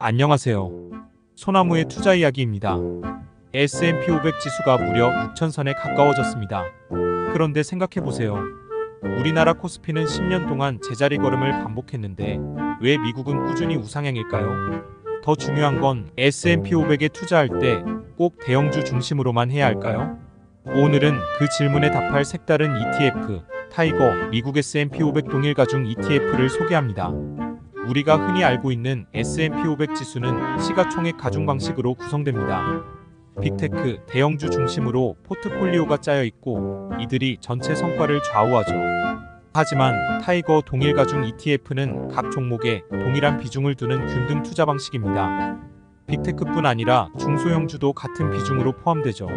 안녕하세요. 소나무의 투자 이야기입니다. S&P 500 지수가 무려 6,000선에 가까워졌습니다. 그런데 생각해보세요. 우리나라 코스피는 10년 동안 제자리 걸음을 반복했는데 왜 미국은 꾸준히 우상향일까요? 더 중요한 건 S&P 500에 투자할 때 꼭 대형주 중심으로만 해야 할까요? 오늘은 그 질문에 답할 색다른 ETF, 타이거 미국 S&P 500 동일가중 ETF를 소개합니다. 우리가 흔히 알고 있는 S&P 500 지수는 시가총액 가중 방식으로 구성됩니다. 빅테크, 대형주 중심으로 포트폴리오가 짜여 있고 이들이 전체 성과를 좌우하죠. 하지만 타이거 동일가중 ETF는 각 종목에 동일한 비중을 두는 균등 투자 방식입니다. 빅테크뿐 아니라 중소형주도 같은 비중으로 포함되죠.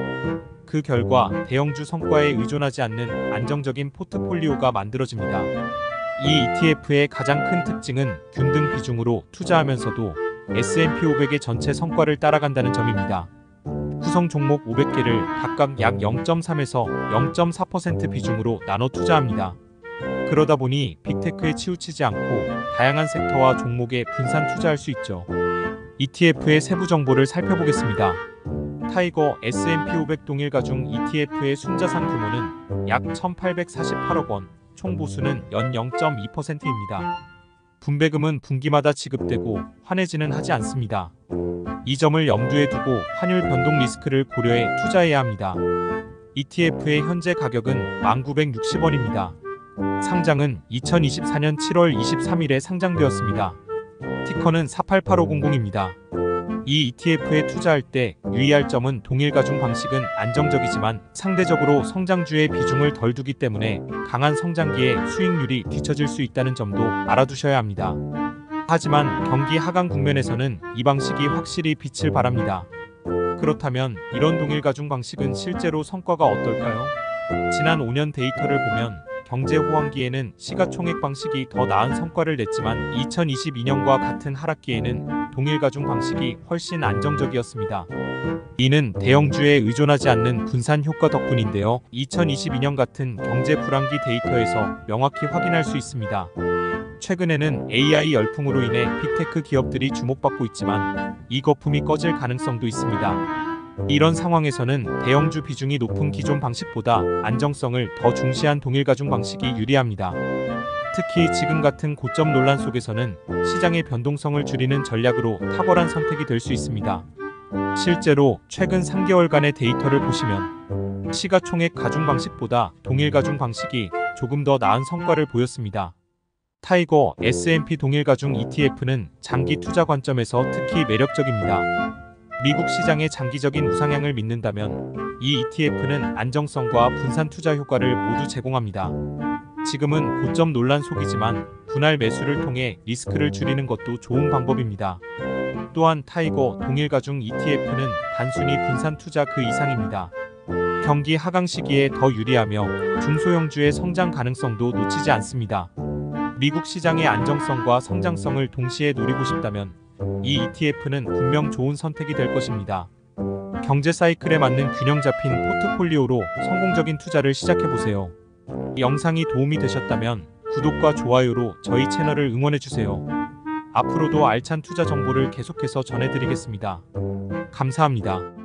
그 결과 대형주 성과에 의존하지 않는 안정적인 포트폴리오가 만들어집니다. 이 ETF의 가장 큰 특징은 균등 비중으로 투자하면서도 S&P 500의 전체 성과를 따라간다는 점입니다. 구성 종목 500개를 각각 약 0.3에서 0.4% 비중으로 나눠 투자합니다. 그러다 보니 빅테크에 치우치지 않고 다양한 섹터와 종목에 분산 투자할 수 있죠. ETF의 세부 정보를 살펴보겠습니다. 타이거 S&P 500 동일가중 ETF의 순자산 규모는 약 1,848억 원, 총 보수는 연 0.2%입니다. 분배금은 분기마다 지급되고 환해지는 하지 않습니다. 이 점을 염두에 두고 환율 변동 리스크를 고려해 투자해야 합니다. ETF의 현재 가격은 1,960원입니다. 상장은 2024년 7월 23일에 상장되었습니다. 티커는 488500입니다. 이 ETF에 투자할 때 유의할 점은 동일가중 방식은 안정적이지만 상대적으로 성장주의 비중을 덜 두기 때문에 강한 성장기에 수익률이 뒤처질 수 있다는 점도 알아두셔야 합니다. 하지만 경기 하강 국면에서는 이 방식이 확실히 빛을 발합니다. 그렇다면 이런 동일가중 방식은 실제로 성과가 어떨까요? 지난 5년 데이터를 보면 경제 호황기에는 시가총액 방식이 더 나은 성과를 냈지만 2022년과 같은 하락기에는 동일가중 방식이 훨씬 안정적이었습니다. 이는 대형주에 의존하지 않는 분산 효과 덕분인데요. 2022년 같은 경제 불황기 데이터에서 명확히 확인할 수 있습니다. 최근에는 AI 열풍으로 인해 빅테크 기업들이 주목받고 있지만 이 거품이 꺼질 가능성도 있습니다. 이런 상황에서는 대형주 비중이 높은 기존 방식보다 안정성을 더 중시한 동일가중 방식이 유리합니다. 특히 지금 같은 고점 논란 속에서는 시장의 변동성을 줄이는 전략으로 탁월한 선택이 될 수 있습니다. 실제로 최근 3개월간의 데이터를 보시면 시가총액 가중 방식보다 동일가중 방식이 조금 더 나은 성과를 보였습니다. 타이거 S&P 동일가중 ETF는 장기 투자 관점에서 특히 매력적입니다. 미국 시장의 장기적인 우상향을 믿는다면 이 ETF는 안정성과 분산 투자 효과를 모두 제공합니다. 지금은 고점 논란 속이지만 분할 매수를 통해 리스크를 줄이는 것도 좋은 방법입니다. 또한 타이거 동일가중 ETF는 단순히 분산 투자 그 이상입니다. 경기 하강 시기에 더 유리하며 중소형주의 성장 가능성도 놓치지 않습니다. 미국 시장의 안정성과 성장성을 동시에 노리고 싶다면 이 ETF는 분명 좋은 선택이 될 것입니다. 경제 사이클에 맞는 균형 잡힌 포트폴리오로 성공적인 투자를 시작해보세요. 영상이 도움이 되셨다면 구독과 좋아요로 저희 채널을 응원해주세요. 앞으로도 알찬 투자 정보를 계속해서 전해드리겠습니다. 감사합니다.